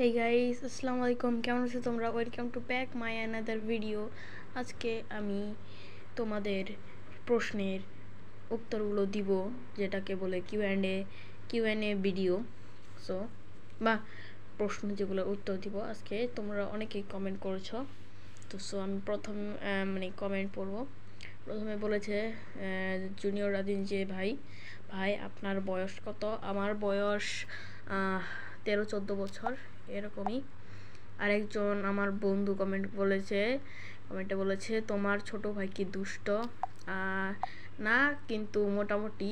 Hey guys, আসসালামু আলাইকুম। কেমন আছো তোমরা? Welcome to back my another video. আজকে আমি তোমাদের প্রশ্নের উত্তরগুলো দিব, যেটাকে বলে Q and A video. So বা প্রশ্ন যেগুলো উত্তর দিব আজকে। তোমরা অনেকেই কমেন্ট করেছো, তো আমি প্রথম কমেন্ট পড়ব। প্রথমে বলেছে জুনিয়র রাদিন যে ভাই আপনার বয়স কত? আমার বয়স 13-14 বছর এরকমই। আরেকজন আমার বন্ধু কমেন্টে বলেছে তোমার ছোট ভাই কি দুষ্ট? না, কিন্তু মোটামুটি।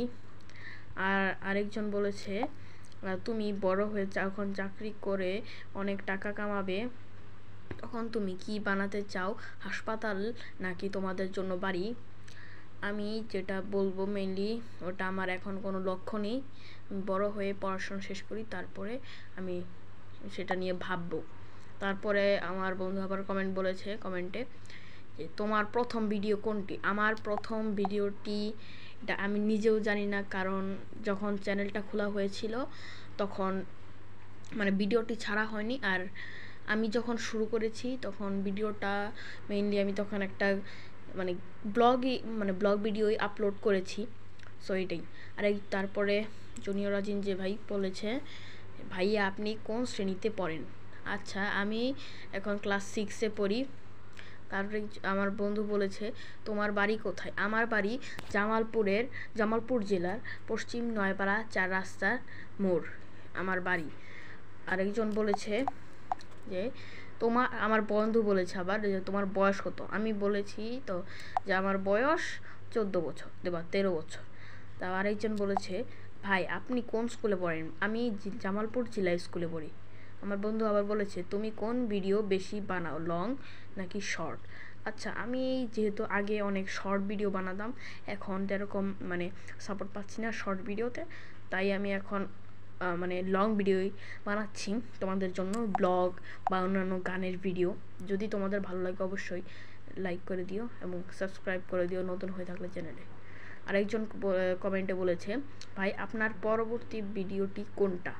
আর আরেকজন বলেছে তুমি বড় হয়ে যখন চাকরি করে অনেক টাকা কামাবে, তখন তুমি কি বানাতে চাও? হাসপাতাল নাকি তোমাদের জন্য বাড়ি? আমি যেটা বলবো মেইনলি, ওটা আমার এখন কোনো লক্ষ্য নেই। আমি বড় হয়ে পড়াশোনা শেষ করি, তারপরে আমি সেটা নিয়ে ভাববো। তারপরে আমার বন্ধু আবার কমেন্টে যে তোমার প্রথম ভিডিও কোনটি? আমার প্রথম ভিডিওটি এটা আমি নিজেও জানি না, কারণ যখন চ্যানেলটা খোলা হয়েছিল তখন ভিডিওটি ছাড়া হয়নি। আর আমি যখন শুরু করেছি তখন ভিডিওটা মেইনলি আমি তখন একটা ব্লগ ভিডিওই আপলোড করেছি। সো এটাই। আর তারপরে জুনিয়র রাজিন যে বলেছে ভাইয়া আপনি কোন শ্রেণীতে পড়েন? আচ্ছা, আমি এখন ক্লাস 6-এ পড়ি। তারপরে আমার বন্ধু বলেছে তোমার বাড়ি কোথায়? আমার বাড়ি জামালপুর জেলার পশ্চিম নয়পাড়া 4 রাস্তার মোড় আমার বাড়ি। আরেকজন বলেছে যে আমার বন্ধু বলেছে আবার যে তোমার বয়স কত? আমি বলেছি তো যে আমার বয়স 14 বছর বা 13 বছর। তা আরেকজন বলেছে ভাই আপনি কোন স্কুলে পড়েন? আমি জামালপুর জেলা স্কুলে পড়ি। আমার বন্ধু আবার বলেছে তুমি কোন ভিডিও বেশি বানাও, লং নাকি শর্ট? আচ্ছা, আমি যেহেতু আগে অনেক শর্ট ভিডিও বানাতাম, এখন যেরকম সাপোর্ট পাচ্ছি না শর্ট ভিডিওতে, তাই আমি এখন লং ভিডিওই বানাচ্ছি তোমাদের জন্য, ব্লগ বা অন্যান্য গানের ভিডিও। যদি তোমাদের ভালো লাগে অবশ্যই লাইক করে দিও এবং সাবস্ক্রাইব করে দিও নতুন হয়ে থাকলে চ্যানেলে। আরেকজন কমেন্টে বলেছে ভাই আপনার পরবর্তী ভিডিওটি কোনটা?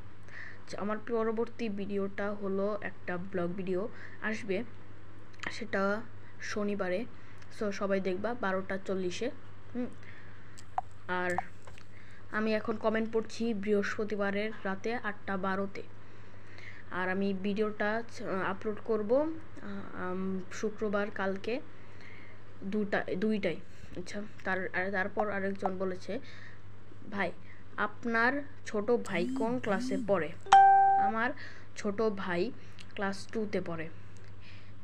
আমার পরবর্তী ভিডিওটা হলো একটা ব্লগ ভিডিও আসবে, সেটা শনিবারে। সো সবাই দেখবা 12:40-এ। আর আমি এখন কমেন্ট পড়ছি বৃহস্পতিবারের রাতে 8:12-তে। আর আমি ভিডিওটা আপলোড করব শুক্রবার কালকে 2টায়। আচ্ছা, তারপর আরেকজন বলেছে ভাই আপনার ছোট ভাই কোন ক্লাসে পড়ে? আমার ছোট ভাই ক্লাস 2-তে পড়ে।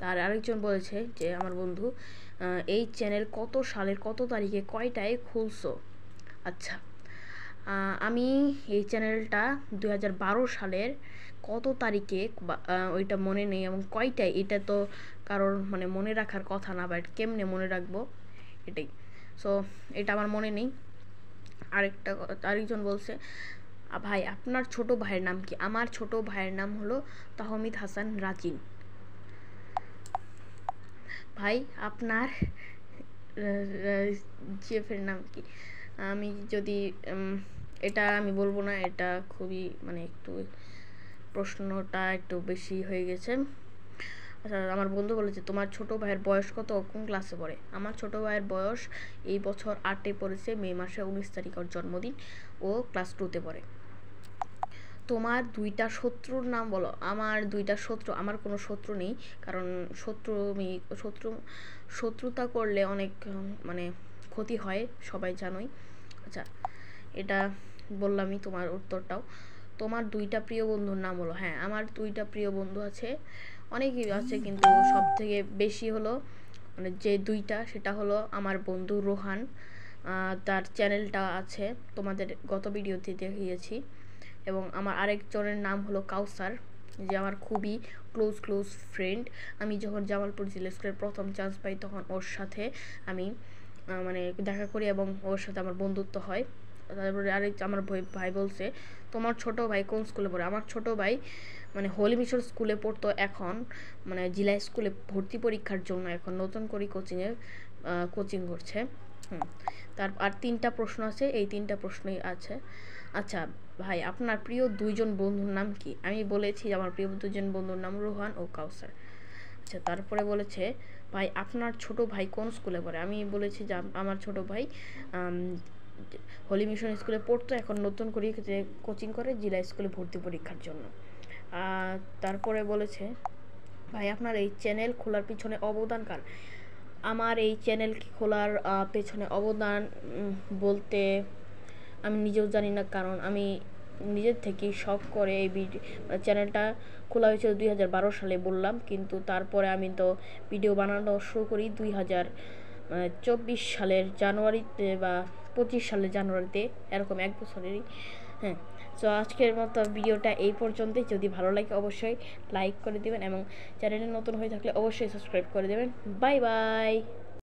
তার আরেকজন বলেছে যে আমার বন্ধু এই চ্যানেল কত সালের কত তারিখে কয়টায় খুলছো? আচ্ছা, আমি এই চ্যানেলটা 2012 সালের কত তারিখে, ওইটা মনে নেই, এবং কয়টায় এটা তো কারোর মনে রাখার কথা না, বাট কেমনে মনে রাখবো এটাই। সো এটা আমার মনে নেই। আরেকজন বলছে ভাই আপনার ছোট ভাইয়ের নাম কি? আমার ছোট ভাইয়ের নাম হলো তাহমিদ হাসান রাজিন। ভাই আপনার জিএফের নাম কি? আমি যদি এটা আমি বলবো না, এটা খুবই একটু প্রশ্নটা একটু বেশি হয়ে গেছে। আচ্ছা, আমার বন্ধু বলেছে তোমার ছোট ভাইয়ের বয়স কত, কোন ক্লাসে পড়ে? আমার ছোট ভাইয়ের বয়স এই বছর 8-এ পড়েছে, মে মাসে 19 তারিখ ওর জন্মদিন, ও ক্লাস 2-তে পড়ে। তোমার 2টা শত্রুর নাম বলো। আমার 2টা শত্রু, আমার কোনো শত্রু নেই, কারণ শত্রুতা করলে অনেক ক্ষতি হয়, সবাই জানোই। আচ্ছা, এটা বললামই তোমার উত্তরটাও। তোমার 2টা প্রিয় বন্ধুর নাম হলো। হ্যাঁ, আমার 2টা প্রিয় বন্ধু আছে, অনেকেই আছে, কিন্তু সব থেকে বেশি হলো যে 2টা, সেটা হলো আমার বন্ধু রোহান, তার চ্যানেলটা আছে, তোমাদের গত ভিডিওতে দেখিয়েছি। এবং আমার আরেকজনের নাম হলো কাউসার, যে আমার খুবই ক্লোজ ফ্রেন্ড। আমি যখন জামালপুর জেলা স্কুলের প্রথম চান্স পাই তখন ওর সাথে আমি দেখা করি এবং ওর সাথে আমার বন্ধুত্ব হয়। তারপরে আমার ভাই বলছে তোমার ছোট ভাই কোন স্কুলে পড়ে? আমার ছোট ভাই হোলি মিশন স্কুলে পড়তো, এখন জেলা স্কুলে ভর্তি পরীক্ষার জন্য এখন নতুন করে কোচিং করছে। আর 3টা প্রশ্ন আছে, এই 3টা প্রশ্নই আছে। আচ্ছা, ভাই আপনার প্রিয় দুইজন বন্ধুর নাম কি? আমি বলেছি আমার প্রিয় দুজন বন্ধুর নাম রোহান ও কাউসার। আচ্ছা, তারপরে বলেছে ভাই আপনার ছোট ভাই কোন স্কুলে পড়ে? আমি বলেছি যে আমার ছোট ভাই হোলি মিশন স্কুলে পড়তো, এখন নতুন করে যে কোচিং করে জিলা স্কুলে ভর্তি পরীক্ষার জন্য। তারপরে বলেছে ভাই আপনার এই চ্যানেল খোলার পিছনে অবদান কার? আমার এই চ্যানেল খোলার পেছনে অবদান বলতে আমি নিজেও জানি না, কারণ আমি নিজের থেকেই শখ করে এই চ্যানেলটা খোলা হয়েছিল 2012 সালে বললাম, কিন্তু তারপরে আমি তো ভিডিও বানানো শুরু করি 2024 সালের জানুয়ারিতে বা 25 সালের জানুয়ারিতে, এরকম এক বছরেরই। হ্যাঁ, সো আজকের মতো ভিডিওটা এই পর্যন্তই। যদি ভালো লাগে অবশ্যই লাইক করে দেবেন এবং চ্যানেলে নতুন হয়ে থাকলে অবশ্যই সাবস্ক্রাইব করে দেবেন। Bye bye.